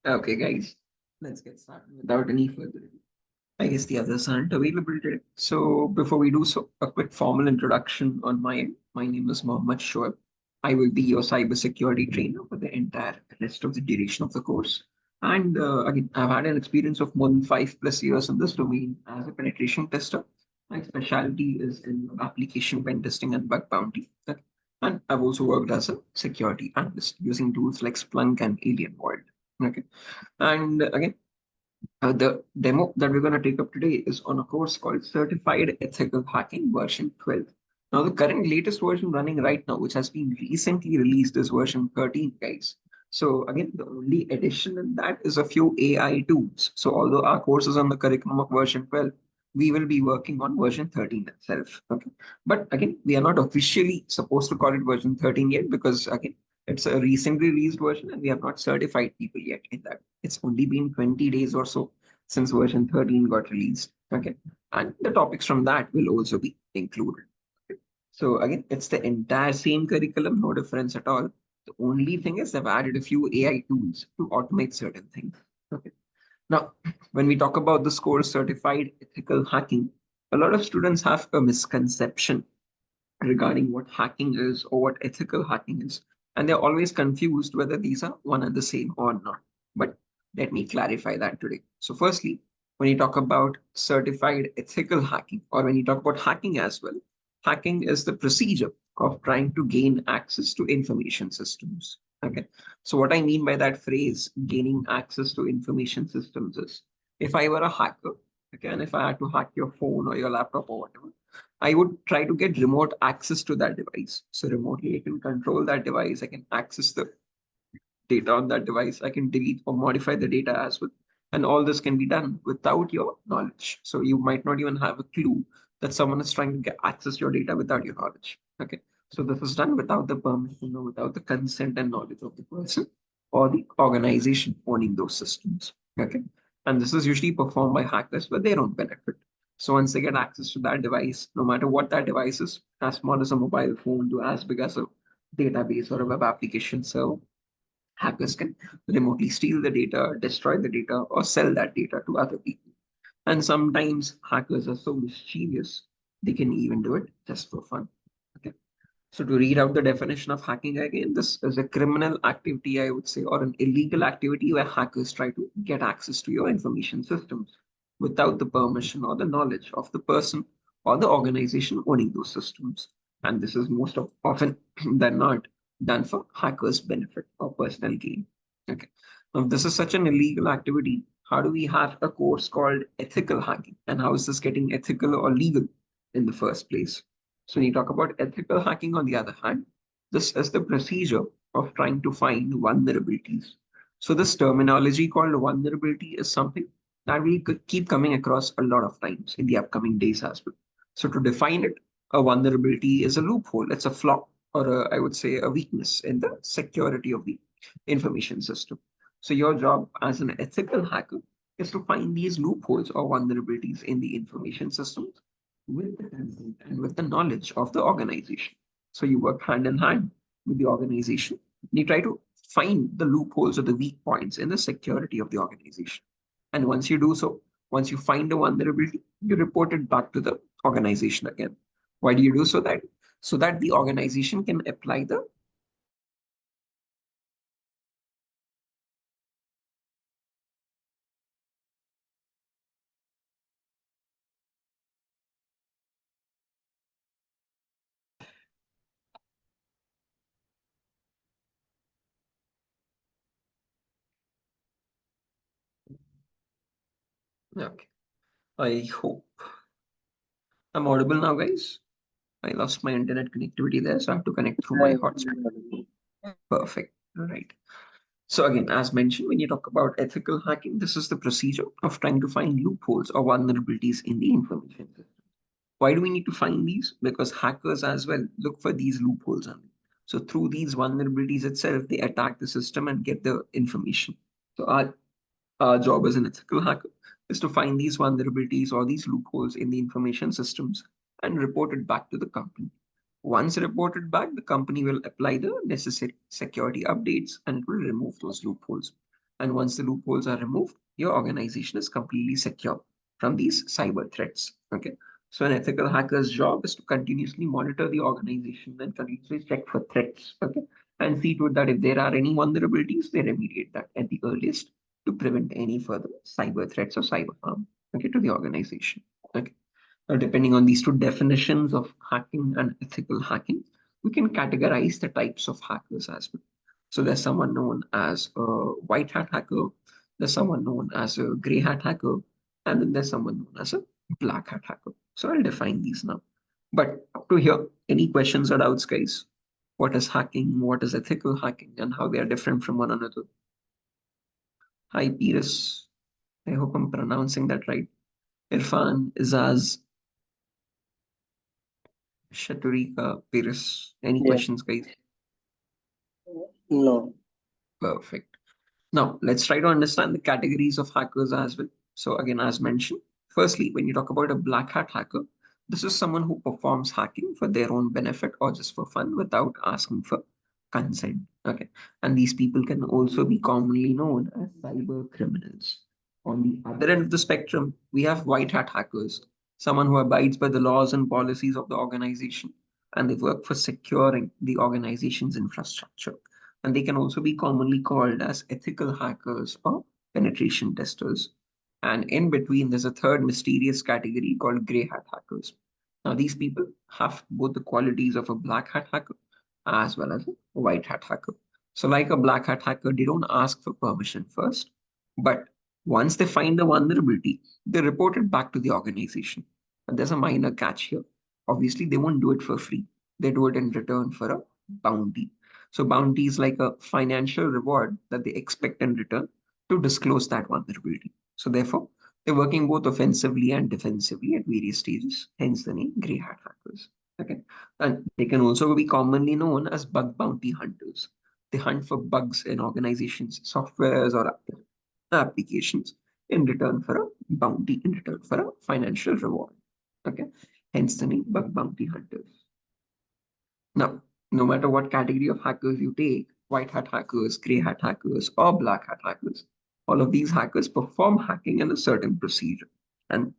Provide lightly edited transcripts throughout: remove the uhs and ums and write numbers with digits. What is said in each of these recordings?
Okay, guys, let's get started without any further ado. I guess the others aren't available today. So before we do so, a quick formal introduction on my end. My name is Mohammed Shoaib. I will be your cybersecurity trainer for the entire rest of the duration of the course. And again, I've had an experience of more than 5+ years in this domain as a penetration tester. My specialty is in application pen testing and bug bounty. Okay. And I've also worked as a security analyst using tools like Splunk and Alien World. Okay. And again, the demo that we're going to take up today is on a course called Certified Ethical Hacking version 12. Now, the current latest version running right now, which has been recently released, is version 13, guys. So again, the only addition in that is a few AI tools. So although our course is on the curriculum of version 12, we will be working on version 13 itself. Okay. But again, we are not officially supposed to call it version 13 yet because again, it's a recently released version and we have not certified people yet in that. It's only been 20 days or so since version 13 got released. Okay. And the topics from that will also be included. Okay? So again, it's the entire same curriculum, no difference at all. The only thing is they've added a few AI tools to automate certain things. Okay. Now, when we talk about this course, certified ethical hacking, a lot of students have a misconception regarding what hacking is or what ethical hacking is. And they're always confused whether these are one and the same or not. But let me clarify that today. So, firstly, when you talk about certified ethical hacking, or when you talk about hacking as well, hacking is the procedure of trying to gain access to information systems. Okay. So, what I mean by that phrase, gaining access to information systems, is if I were a hacker, okay, and if I had to hack your phone or your laptop or whatever, I would try to get remote access to that device. So remotely, I can control that device. I can access the data on that device. I can delete or modify the data as well. And all this can be done without your knowledge. So you might not even have a clue that someone is trying to get access your data without your knowledge. Okay. So this is done without the permission or without the consent and knowledge of the person or the organization owning those systems. Okay. And this is usually performed by hackers for their own benefit. So once they get access to that device, no matter what that device is, as small as a mobile phone to as big as a database or a web application server, hackers can remotely steal the data, destroy the data, or sell that data to other people. And sometimes hackers are so mischievous, they can even do it just for fun. Okay. So to read out the definition of hacking again, this is a criminal activity, I would say, or an illegal activity where hackers try to get access to your information systems without the permission or the knowledge of the person or the organization owning those systems. And this is most often than not done for hackers' benefit or personal gain. Okay. Now, if this is such an illegal activity, how do we have a course called ethical hacking? And how is this getting ethical or legal in the first place? So when you talk about ethical hacking, on the other hand, this is the procedure of trying to find vulnerabilities. So this terminology called vulnerability is something that we could keep coming across a lot of times in the upcoming days as well. So to define it, a vulnerability is a loophole, it's a flaw, or I would say a weakness in the security of the information system. So your job as an ethical hacker is to find these loopholes or vulnerabilities in the information systems with the consent and with the knowledge of the organization. So you work hand in hand with the organization. And you try to find the loopholes or the weak points in the security of the organization. And once you do so, once you find a vulnerability, you report it back to the organization again. Why do you do so that? So that the organization can apply the okay. I hope I'm audible now, guys. I lost my internet connectivity there, so I have to connect through my hotspot. Perfect. All right. So again, as mentioned, when you talk about ethical hacking, this is the procedure of trying to find loopholes or vulnerabilities in the information system. Why do we need to find these? Because hackers as well look for these loopholes only. So through these vulnerabilities itself, they attack the system and get the information. So our job as an ethical hacker is to find these vulnerabilities or these loopholes in the information systems and report it back to the company. Once reported back, the company will apply the necessary security updates and it will remove those loopholes. And once the loopholes are removed, your organization is completely secure from these cyber threats. Okay. So an ethical hacker's job is to continuously monitor the organization and continuously check for threats. Okay. And see to it that if there are any vulnerabilities, they remediate that at the earliest to prevent any further cyber threats or cyber harm, okay, to the organization. Okay. Depending on these two definitions of hacking and ethical hacking, we can categorize the types of hackers as well. So there's someone known as a white hat hacker, there's someone known as a gray hat hacker, and then there's someone known as a black hat hacker. So I'll define these now. But up to here, any questions or doubts, guys? What is hacking? What is ethical hacking? And how they are different from one another? Hi, Pires. I hope I'm pronouncing that right. Irfan, Izaz, Shaturika, Pires. Any Yeah. questions, guys? No. Perfect. Now, let's try to understand the categories of hackers as well. So, again, as mentioned, firstly, when you talk about a black hat hacker, this is someone who performs hacking for their own benefit or just for fun without asking for consent. Okay. And these people can also be commonly known as cyber criminals. On the other end of the spectrum, we have white hat hackers, someone who abides by the laws and policies of the organization, and they work for securing the organization's infrastructure, and they can also be commonly called as ethical hackers or penetration testers. And in between, there's a third mysterious category called gray hat hackers. Now, these people have both the qualities of a black hat hacker as well as a white hat hacker. So, like a black hat hacker, they don't ask for permission first, but once they find the vulnerability, they report it back to the organization. And there's a minor catch here. Obviously, they won't do it for free. They do it in return for a bounty. So bounty is like a financial reward that they expect in return to disclose that vulnerability. So therefore, they're working both offensively and defensively at various stages, hence the name grey hat hackers. Okay. And they can also be commonly known as bug bounty hunters. They hunt for bugs in organizations, softwares, or applications in return for a bounty, in return for a financial reward. Okay. Hence the name bug bounty hunters. Now, no matter what category of hackers you take, white hat hackers, gray hat hackers, or black hat hackers, all of these hackers perform hacking in a certain procedure. And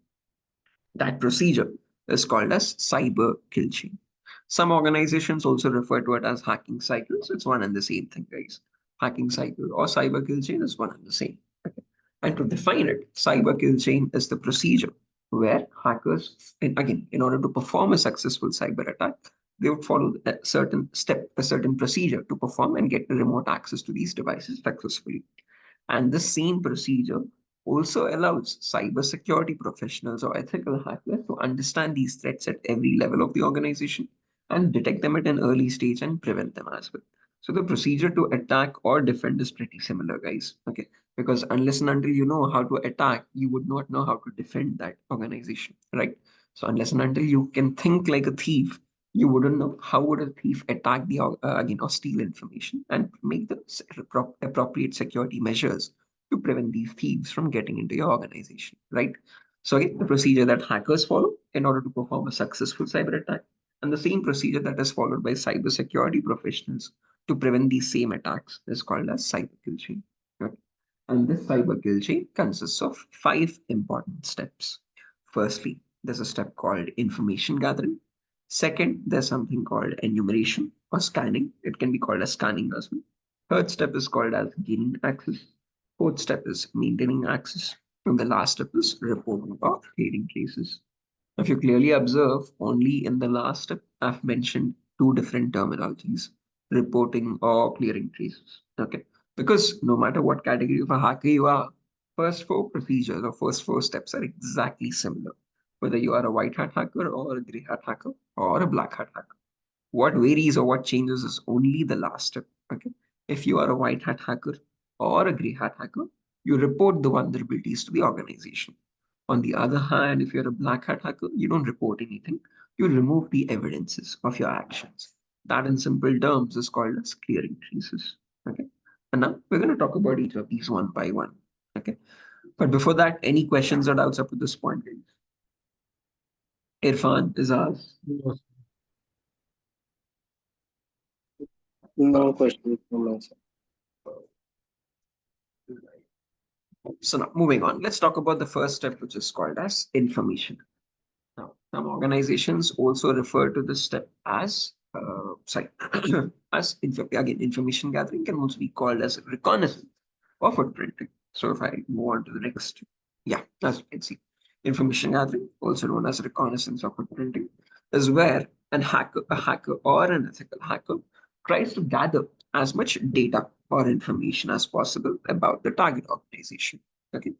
that procedure is called as cyber kill chain. Some organizations also refer to it as hacking cycles. It's one and the same thing, guys. Hacking cycle or cyber kill chain is one and the same. Okay. And to define it, cyber kill chain is the procedure where hackers, and again, in order to perform a successful cyber attack, they would follow a certain step, a certain procedure to perform and get the remote access to these devices successfully. And the same procedure also allows cybersecurity professionals or ethical hackers to understand these threats at every level of the organization and detect them at an early stage and prevent them as well. So the procedure to attack or defend is pretty similar, guys. Okay. Because unless and until you know how to attack, you would not know how to defend that organization, right? So unless and until you can think like a thief, you wouldn't know how would a thief attack the again or steal information and make the appropriate security measures to prevent these thieves from getting into your organization, right? So again, the procedure that hackers follow in order to perform a successful cyber attack, and the same procedure that is followed by cybersecurity professionals to prevent these same attacks is called as cyber kill chain. Okay? And this cyber kill chain consists of five important steps. Firstly, there's a step called information gathering. Second, there's something called enumeration or scanning. It can be called as scanning as well. Third step is called as gaining access. Fourth step is maintaining access. And the last step is reporting or clearing traces. If you clearly observe, only in the last step, I've mentioned two different terminologies, reporting or clearing traces. Okay. Because no matter what category of a hacker you are, first four procedures or first four steps are exactly similar, whether you are a white hat hacker or a gray hat hacker or a black hat hacker. What varies or what changes is only the last step. Okay. If you are a white hat hacker or a gray hat hacker, you report the vulnerabilities to the organization. On the other hand, if you're a black hat hacker, you don't report anything. You remove the evidences of your actions. That, in simple terms, is called as clearing traces. Okay. And now we're going to talk about each of these one by one. Okay. But before that, any questions or doubts up to this point, guys? Irfan is ours. No, no Perfect. question from my side. So now moving on, let's talk about the first step, which is called as information. Now, some organizations also refer to this step as, sorry, again, information gathering can also be called as reconnaissance or footprinting. So if I move on to the next, yeah, as you can see, information gathering, also known as reconnaissance or footprinting, is where a hacker or an ethical hacker tries to gather as much data or information as possible about the target organization. Okay.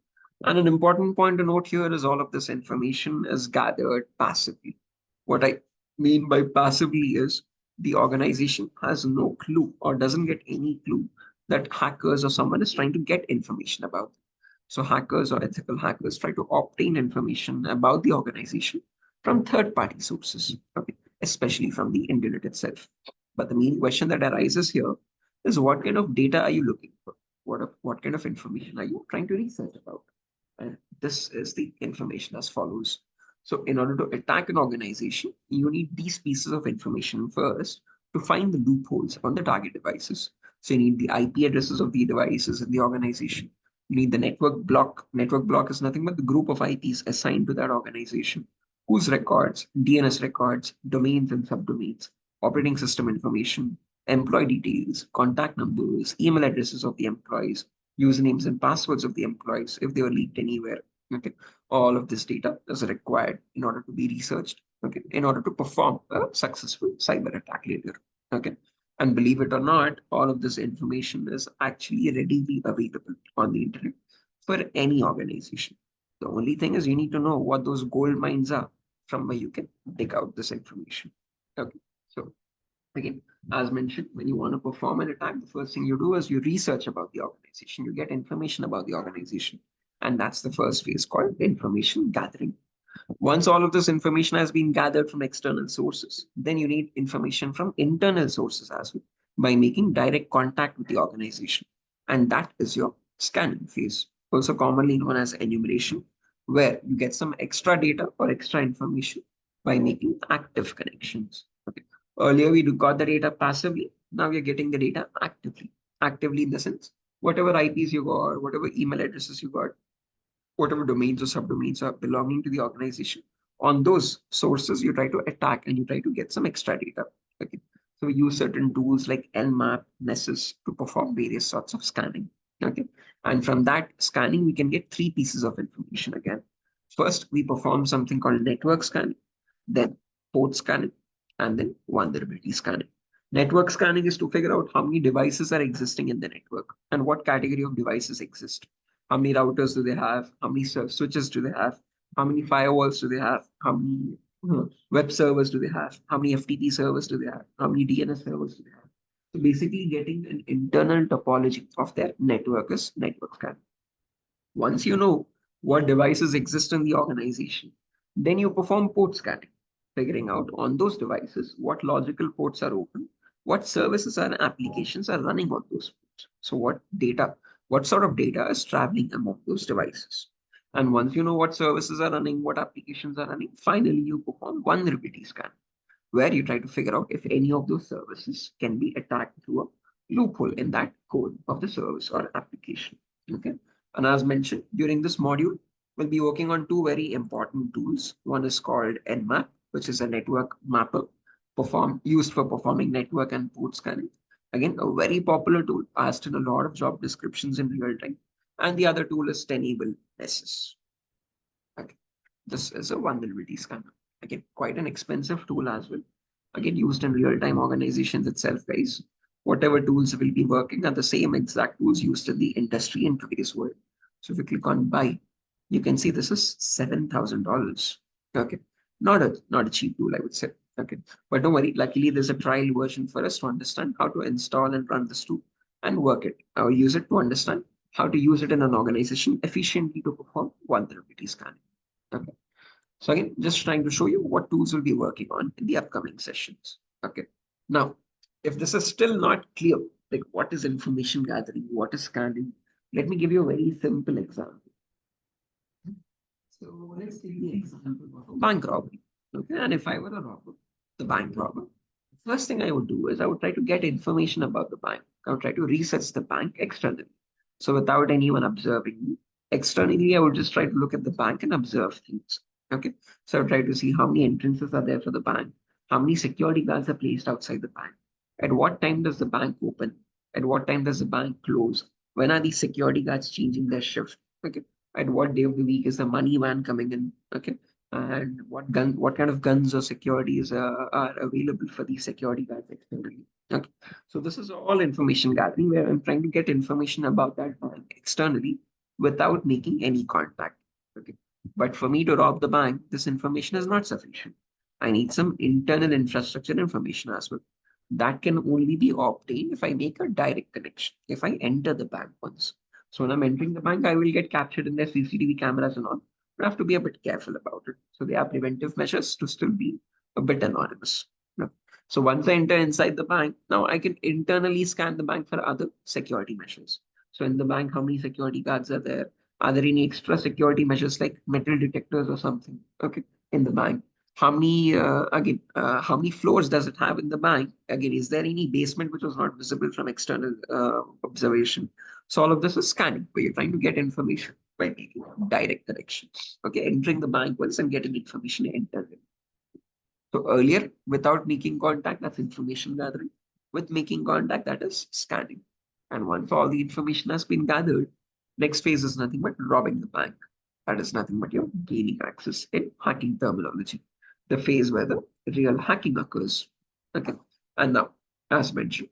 And an important point to note here is all of this information is gathered passively. What I mean by passively is the organization has no clue or doesn't get any clue that hackers or someone is trying to get information about them. So hackers or ethical hackers try to obtain information about the organization from third-party sources, okay, especially from the internet itself. But the main question that arises here is what kind of data are you looking for? What kind of information are you trying to research about? And this is the information as follows. So in order to attack an organization, you need these pieces of information first to find the loopholes on the target devices. So you need the IP addresses of the devices in the organization. You need the network block. Network block is nothing but the group of IPs assigned to that organization, whose records, DNS records, domains and subdomains, operating system information, employee details, contact numbers, email addresses of the employees, usernames and passwords of the employees if they were leaked anywhere. Okay, all of this data is required in order to be researched. Okay, in order to perform a successful cyber attack later. Okay, and believe it or not, all of this information is actually readily available on the internet for any organization. The only thing is you need to know what those gold mines are from where you can dig out this information. Okay, so again, as mentioned, when you want to perform an attack, the first thing you do is you research about the organization, you get information about the organization. And that's the first phase called information gathering. Once all of this information has been gathered from external sources, then you need information from internal sources as well by making direct contact with the organization. And that is your scanning phase, also commonly known as enumeration, where you get some extra data or extra information by making active connections. Okay. Earlier, we got the data passively. Now we are getting the data actively. Actively in the sense, whatever IPs you got, whatever email addresses you got, whatever domains or subdomains are belonging to the organization, on those sources, you try to attack and you try to get some extra data. Okay. So we use certain tools like Nmap, Nessus to perform various sorts of scanning. Okay. And from that scanning, we can get three pieces of information again. First, we perform something called network scanning, then port scanning, and then vulnerability scanning. Network scanning is to figure out how many devices are existing in the network and what category of devices exist. How many routers do they have? How many switches do they have? How many firewalls do they have? How many web servers do they have? How many FTP servers do they have? How many DNS servers do they have? So basically getting an internal topology of their network is network scanning. Once you know what devices exist in the organization, then you perform port scanning, figuring out on those devices what logical ports are open, what services and applications are running on those ports. So what sort of data is traveling among those devices. And once you know what services are running, what applications are running, finally you perform vulnerability scan, where you try to figure out if any of those services can be attacked through a loophole in that code of the service or application. Okay. And as mentioned, during this module, we'll be working on two very important tools. One is called Nmap, which is a network mapper used for performing network and port scanning. Again, a very popular tool asked in a lot of job descriptions in real time. And the other tool is Tenable SS. Okay. This is a vulnerability scanner. Again, quite an expensive tool as well. Again, used in real-time organizations itself, guys. Whatever tools will be working are the same exact tools used in the industry in today's world. So if you click on buy, you can see this is $7,000. Okay. Not a cheap tool, I would say. Okay. But don't worry, luckily there's a trial version for us to understand how to install and run this tool and work it. Or use it to understand how to use it in an organization efficiently to perform vulnerability scanning. Okay. So again, just trying to show you what tools we'll be working on in the upcoming sessions. Okay. Now, if this is still not clear, like what is information gathering, what is scanning, let me give you a very simple example. So let's take the example of a bank robbery. Okay. And if I were a robber, the bank robber, the first thing I would do is I would try to get information about the bank. I would try to research the bank externally. So without anyone observing me, Externally, I would just try to look at the bank and observe things. Okay. So I would try to see how many entrances are there for the bank, how many security guards are placed outside the bank, at what time does the bank open, at what time does the bank close, when are these security guards changing their shift, okay, at what day of the week is the money van coming in, okay, and what kind of guns or securities are available for these security guards externally. Okay. So this is all information gathering where I'm trying to get information about that bank externally without making any contact. Okay. But for me to rob the bank, this information is not sufficient. I need some internal infrastructure information as well. That can only be obtained if I make a direct connection, if I enter the bank once. So when I'm entering the bank, I will get captured in their CCTV cameras and all. But I have to be a bit careful about it. So there are preventive measures to still be a bit anonymous. No. So once I enter inside the bank, now I can internally scan the bank for other security measures. So in the bank, how many security guards are there? Are there any extra security measures like metal detectors or something? Okay, in the bank. How many floors does it have in the bank? Again, is there any basement which was not visible from external observation? So all of this is scanning, where you're trying to get information by making direct connections. Okay, entering the bank once and getting information internally. So earlier, without making contact, that's information gathering. With making contact, that is scanning. And once all the information has been gathered, next phase is nothing but robbing the bank. That is nothing but you're gaining access in hacking terminology, the phase where the real hacking occurs. Okay. And now, as mentioned,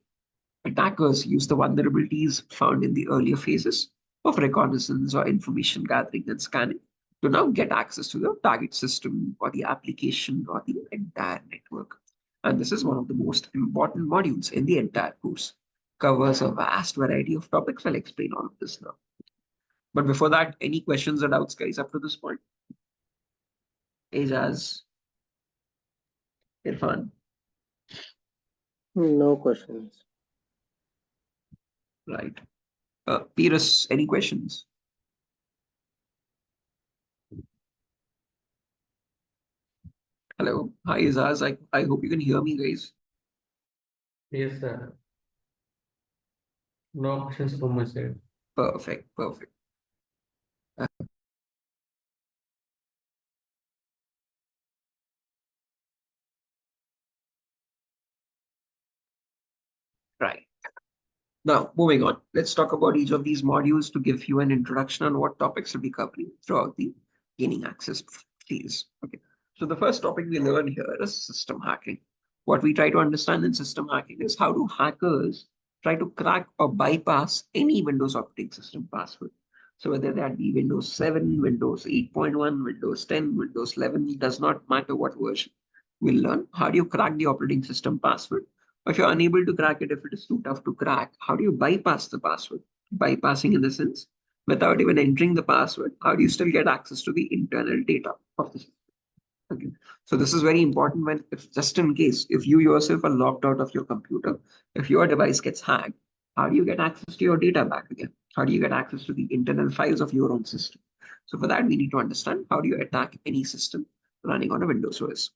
attackers use the vulnerabilities found in the earlier phases of reconnaissance or information gathering and scanning to now get access to the target system or the application or the entire network. And this is one of the most important modules in the entire course. Covers a vast variety of topics. I'll explain all of this now. But before that, any questions or doubts, guys, up to this point? Ajaz, Irfan, No questions. right? Pyrrhus, any questions? Hello. Hi, Azaz. I hope you can hear me, guys. Yes, sir. No questions from my side. Perfect. Perfect. Right. Now, moving on, let's talk about each of these modules to give you an introduction on what topics we'll be covering throughout the gaining access phase. Okay. So the first topic we learn here is system hacking. What we try to understand in system hacking is how do hackers try to crack or bypass any Windows operating system password. So whether that be Windows 7, Windows 8.1, Windows 10, Windows 11, does not matter what version. We'll learn how do you crack the operating system password. If you're unable to crack it, if it is too tough to crack, how do you bypass the password? Bypassing in the sense, without even entering the password, how do you still get access to the internal data of the system? Okay. So this is very important when, if just in case, if you yourself are logged out of your computer, if your device gets hacked, how do you get access to your data back again? How do you get access to the internal files of your own system? So for that, we need to understand how do you attack any system running on a Windows OS.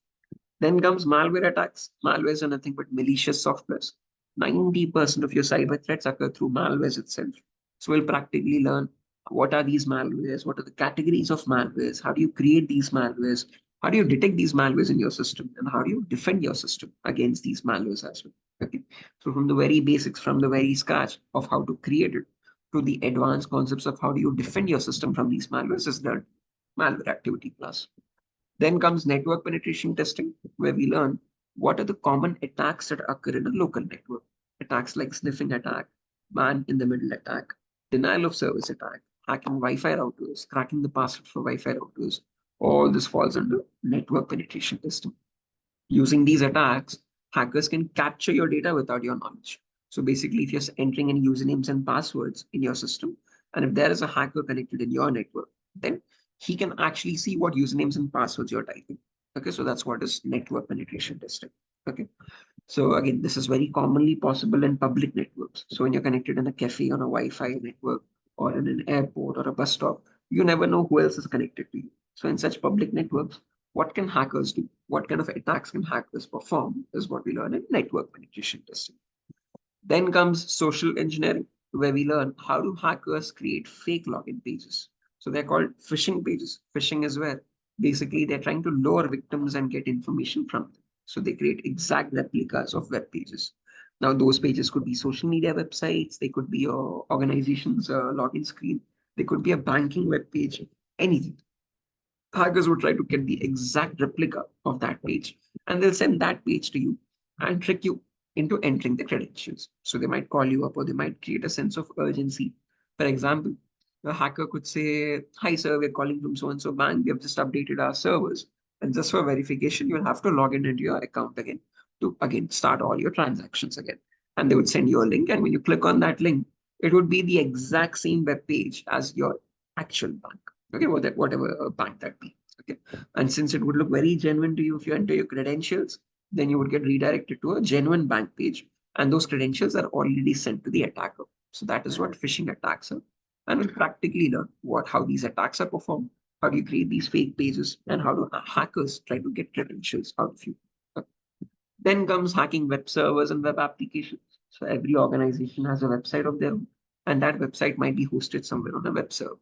Then comes malware attacks. Malwares are nothing but malicious softwares. 90% of your cyber threats occur through malwares itself. So we'll practically learn what are these malwares, what are the categories of malwares, how do you create these malwares, how do you detect these malwares in your system, and how do you defend your system against these malwares as well. Okay. So from the very basics, from the very scratch of how to create it to the advanced concepts of how do you defend your system from these malwares is the malware activity class. Then comes network penetration testing, where we learn what are the common attacks that occur in a local network. Attacks like sniffing attack, man in the middle attack, denial of service attack, hacking Wi-Fi routers, cracking the password for Wi-Fi routers. All this falls under network penetration testing. Using these attacks, hackers can capture your data without your knowledge. So basically, if you're entering any usernames and passwords in your system, and if there is a hacker connected in your network, then he can actually see what usernames and passwords you're typing. Okay, so that's what is network penetration testing. Okay, so again, this is very commonly possible in public networks. So when you're connected in a cafe on a Wi-Fi network or in an airport or a bus stop, you never know who else is connected to you. So in such public networks, what can hackers do? What kind of attacks can hackers perform is what we learn in network penetration testing. Then comes social engineering, where we learn how do hackers create fake login pages. So they're called phishing pages. Phishing is where basically they're trying to lure victims and get information from them. So they create exact replicas of web pages. Now, those pages could be social media websites, they could be your organization's login screen, they could be a banking web page, anything. Hackers would try to get the exact replica of that page, and they'll send that page to you and trick you into entering the credentials. So they might call you up or they might create a sense of urgency. For example, a hacker could say, "Hi, sir, we're calling from so and so bank. We have just updated our servers. And just for verification, you'll have to log in into your account again to again start all your transactions again." And they would send you a link. And when you click on that link, it would be the exact same web page as your actual bank. Okay, whatever bank that be. Okay. And since it would look very genuine to you if you enter your credentials, then you would get redirected to a genuine bank page. And those credentials are already sent to the attacker. So that is what phishing attacks are. And we'll practically learn how these attacks are performed, how do you create these fake pages, and how do hackers try to get credentials out of you. Then comes hacking web servers and web applications. So every organization has a website of their own, and that website might be hosted somewhere on a web server.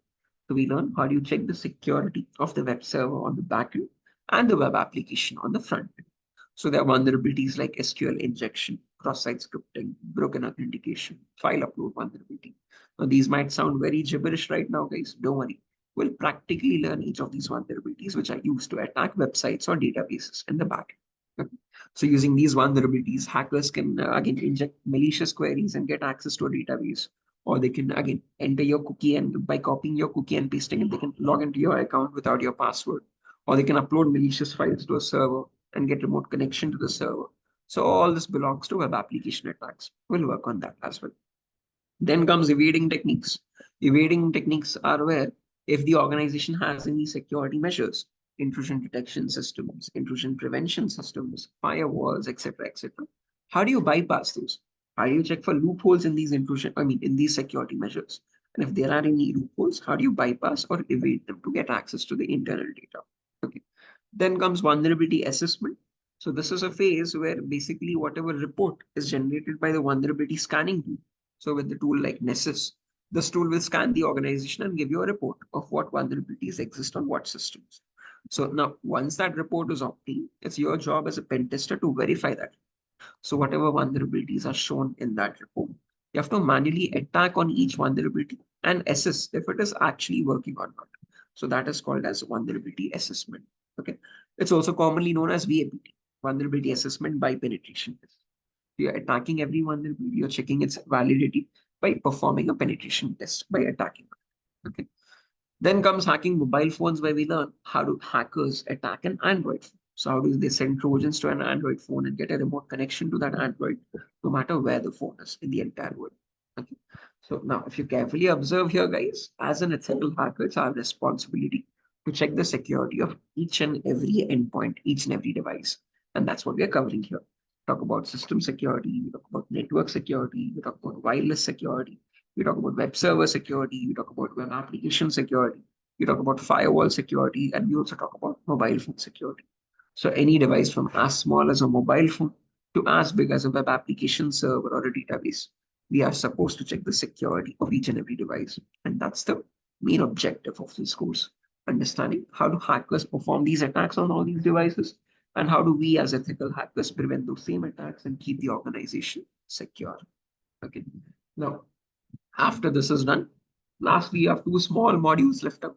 So we learn how do you check the security of the web server on the backend and the web application on the front end. So there are vulnerabilities like SQL injection, cross-site scripting, broken authentication, file upload vulnerability. Now these might sound very gibberish right now, guys. Don't worry. We'll practically learn each of these vulnerabilities which are used to attack websites or databases in the backend. Okay. So using these vulnerabilities, hackers can again inject malicious queries and get access to a database, or they can again enter your cookie and by copying your cookie and pasting it, they can log into your account without your password, or they can upload malicious files to a server and get remote connection to the server. So all this belongs to web application attacks. We'll work on that as well. Then comes evading techniques. Evading techniques are where if the organization has any security measures, intrusion detection systems, intrusion prevention systems, firewalls, etc., how do you bypass those? How do you check for loopholes in these in these security measures? And if there are any loopholes, how do you bypass or evade them to get access to the internal data? Okay. Then comes vulnerability assessment. So this is a phase where basically whatever report is generated by the vulnerability scanning tool. So with the tool like Nessus, this tool will scan the organization and give you a report of what vulnerabilities exist on what systems. So now, once that report is obtained, it's your job as a pen tester to verify that. So whatever vulnerabilities are shown in that report, you have to manually attack on each vulnerability and assess if it is actually working or not. So that is called as vulnerability assessment. Okay. It's also commonly known as VAPT, vulnerability assessment by penetration test. You're attacking every vulnerability, you're checking its validity by performing a penetration test by attacking. Okay. Then comes hacking mobile phones, where we learn how do hackers attack an Android phone. So how do they send Trojans to an Android phone and get a remote connection to that Android, no matter where the phone is in the entire world. Okay. So now, if you carefully observe here, guys, as an ethical hacker, it's our responsibility to check the security of each and every endpoint, each and every device. And that's what we are covering here. Talk about system security, we talk about network security, we talk about wireless security, we talk about web server security, we talk about web application security, we talk about firewall security, and we also talk about mobile phone security. So any device from as small as a mobile phone to as big as a web application server or a database, we are supposed to check the security of each and every device. And that's the main objective of this course. Understanding how do hackers perform these attacks on all these devices, and how do we as ethical hackers prevent those same attacks and keep the organization secure. Okay. Now, after this is done, lastly, you have two small modules left up: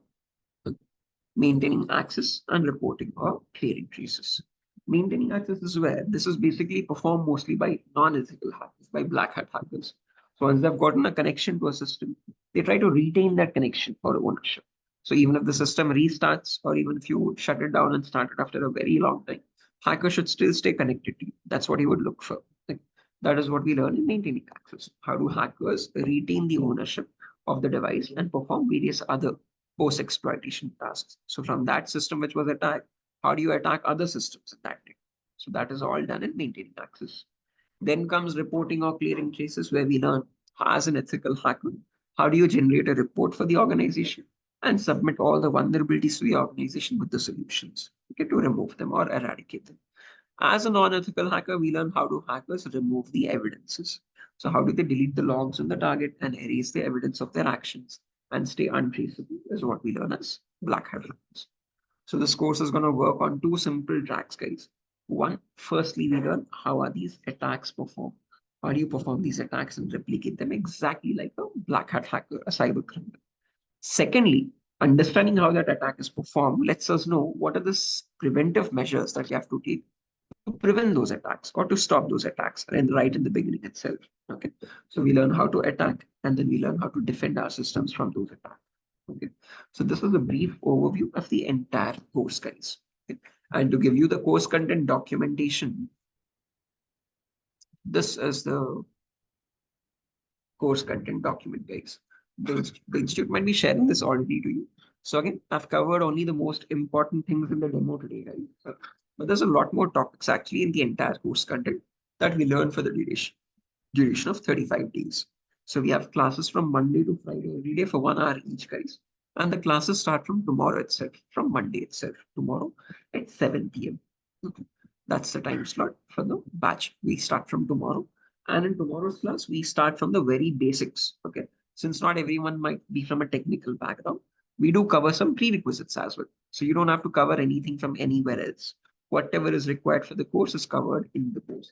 maintaining access and reporting or clearing traces. Maintaining access is where this is basically performed mostly by non-ethical hackers, by black hat hackers. So once they've gotten a connection to a system, they try to retain that connection or ownership. So even if the system restarts, or even if you shut it down and start it after a very long time, hacker should still stay connected to you. That's what he would look for. Like, that is what we learn in maintaining access. How do hackers retain the ownership of the device and perform various other post-exploitation tasks? So from that system which was attacked, how do you attack other systems in that day? So that is all done in maintaining access. Then comes reporting or clearing traces, where we learn as an ethical hacker, how do you generate a report for the organization and submit all the vulnerabilities to the organization with the solutions, okay, to remove them or eradicate them. As a non-ethical hacker, we learn how do hackers remove the evidences. So how do they delete the logs on the target and erase the evidence of their actions and stay untraceable is what we learn as black hat hackers. So this course is going to work on two simple tracks, guys. One, firstly, we learn how are these attacks performed. How do you perform these attacks and replicate them exactly like a black hat hacker, a cyber criminal? Secondly, understanding how that attack is performed lets us know what are the preventive measures that you have to take to prevent those attacks or to stop those attacks, and right in the beginning itself. Okay, so we learn how to attack and then we learn how to defend our systems from those attacks. Okay, so this is a brief overview of the entire course, guys. Okay? And to give you the course content documentation, this is the course content document, guys. The institute might be sharing this already to you. So again, I've covered only the most important things in the demo today, guys. But there's a lot more topics actually in the entire course content that we learn for the duration of 35 days. So we have classes from Monday to Friday every day for 1 hour each, guys. And the classes start from tomorrow itself, from Monday itself, tomorrow at 7 p.m. Okay. That's the time slot for the batch. We start from tomorrow. And in tomorrow's class, we start from the very basics. Okay. Since not everyone might be from a technical background, we do cover some prerequisites as well. So you don't have to cover anything from anywhere else. Whatever is required for the course is covered in the course.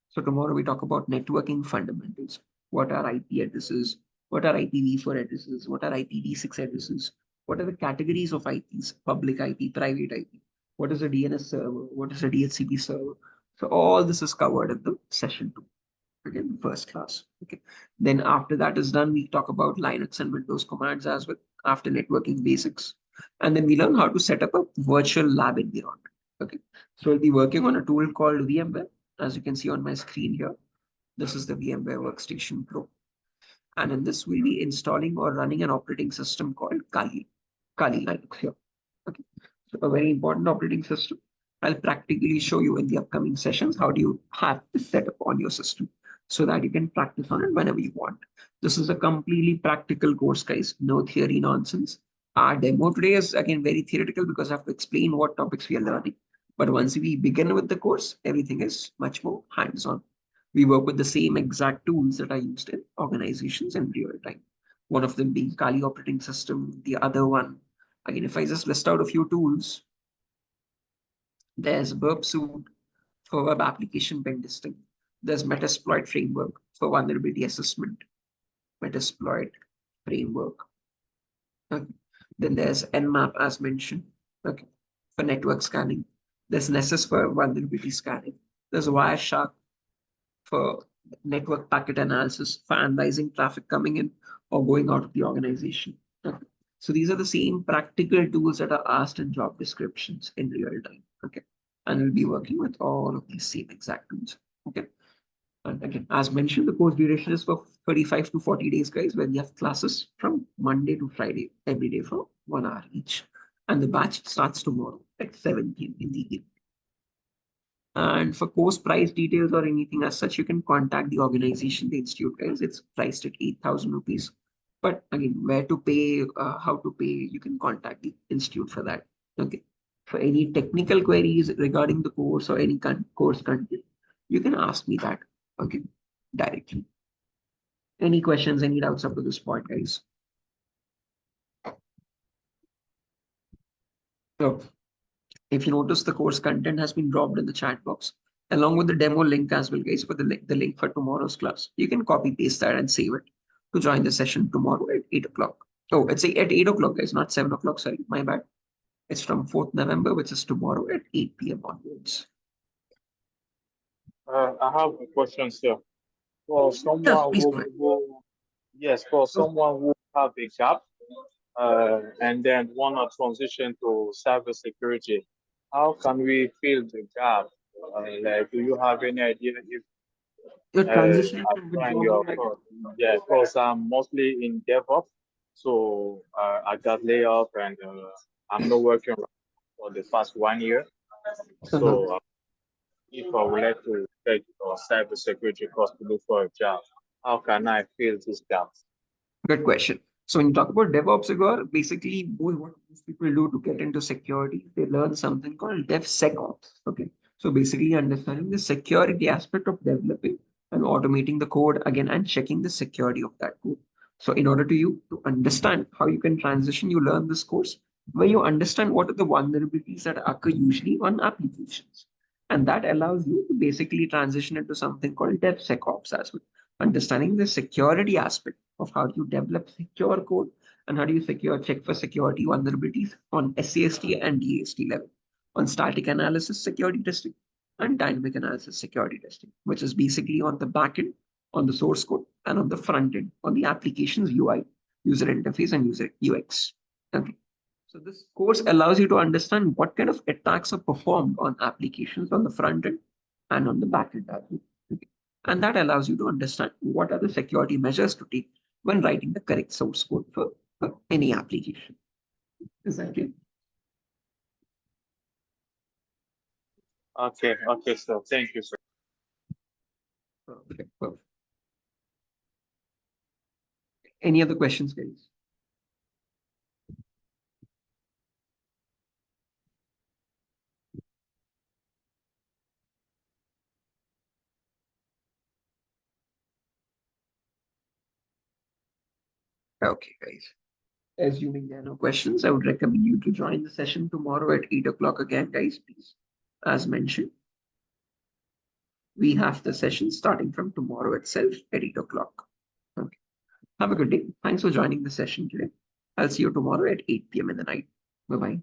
So tomorrow we talk about networking fundamentals. What are IP addresses? What are IPv4 addresses? What are IPv6 addresses? What are the categories of IPs? Public IP, private IP. What is a DNS server? What is a DHCP server? So all this is covered in the session 2. Again, first class. Okay. Then after that is done, we talk about Linux and Windows commands as well, after networking basics. And then we learn how to set up a virtual lab environment. Okay. So we'll be working on a tool called VMware, as you can see on my screen here. This is the VMware Workstation Pro. And in this, we'll be installing or running an operating system called Kali Linux here. Okay. So a very important operating system. I'll practically show you in the upcoming sessions how do you have this set up on your system so that you can practice on it whenever you want. This is a completely practical course, guys. No theory nonsense. Our demo today is again very theoretical because I have to explain what topics we are learning. But once we begin with the course, everything is much more hands-on. We work with the same exact tools that are used in organizations in real time. One of them being Kali operating system, the other one. Again, if I just list out a few tools, there's Burp Suite for web application pen testing. There's Metasploit framework for vulnerability assessment. Metasploit framework. Okay. Then there's Nmap as mentioned. Okay. For network scanning. There's Nessus for vulnerability scanning. There's Wireshark for network packet analysis for analyzing traffic coming in or going out of the organization. Okay. So these are the same practical tools that are asked in job descriptions in real time. Okay. And we'll be working with all of these same exact tools. Okay. And again, as mentioned, the course duration is for 35 to 40 days, guys, where we have classes from Monday to Friday, every day for 1 hour each. And the batch starts tomorrow at 7 p.m. in the evening. And for course price details or anything as such, you can contact the organization, the institute, guys. It's priced at 8,000 rupees. But again, where to pay, how to pay, you can contact the institute for that. Okay. For any technical queries regarding the course or any course content, you can ask me that. Okay. Directly. Any questions, any doubts up to this point, guys? So if you notice, the course content has been dropped in the chat box along with the demo link as well, guys, for the link for tomorrow's class. You can copy paste that and save it to join the session tomorrow at 8 o'clock. Oh, it's at 8 o'clock, guys, not 7 o'clock. Sorry, my bad. It's from 4th November, which is tomorrow at 8 p.m. onwards. I have a question, sir. For someone for someone who have a gap, and then want to transition to cybersecurity, how can we fill the gap? Like, do you have any idea if You're transitioning from which applying job your role right now? course? Yeah, because I'm mostly in DevOps, so I got laid off and I'm not working for the past 1 year. So if I would like to take a cybersecurity course to look for a job, how can I fill this gap? Good question. So when you talk about DevOps, Igor, basically what most people do to get into security, they learn something called DevSecOps. Okay. So basically understanding the security aspect of developing and automating the code again and checking the security of that code. So in order to understand how you can transition, you learn this course where you understand what are the vulnerabilities that occur usually on applications. And that allows you to basically transition into something called DevSecOps as well, understanding the security aspect of how you develop secure code and how do you check for security vulnerabilities on SAST and DAST level, on static analysis security testing and dynamic analysis security testing, which is basically on the backend, on the source code, and on the front end, on the application's UI, user interface, and user UX. Okay. So this course allows you to understand what kind of attacks are performed on applications on the front end and on the back end. Okay. And that allows you to understand what are the security measures to take when writing the correct source code for any application. Is that clear? Okay, okay, so thank you, sir. Okay, perfect. Any other questions, guys? Okay, guys. Assuming there are no questions, I would recommend you to join the session tomorrow at 8 o'clock again, guys, please. As mentioned, we have the session starting from tomorrow itself at 8 o'clock. Okay. Have a good day. Thanks for joining the session today. I'll see you tomorrow at 8 p.m. in the night. Bye-bye.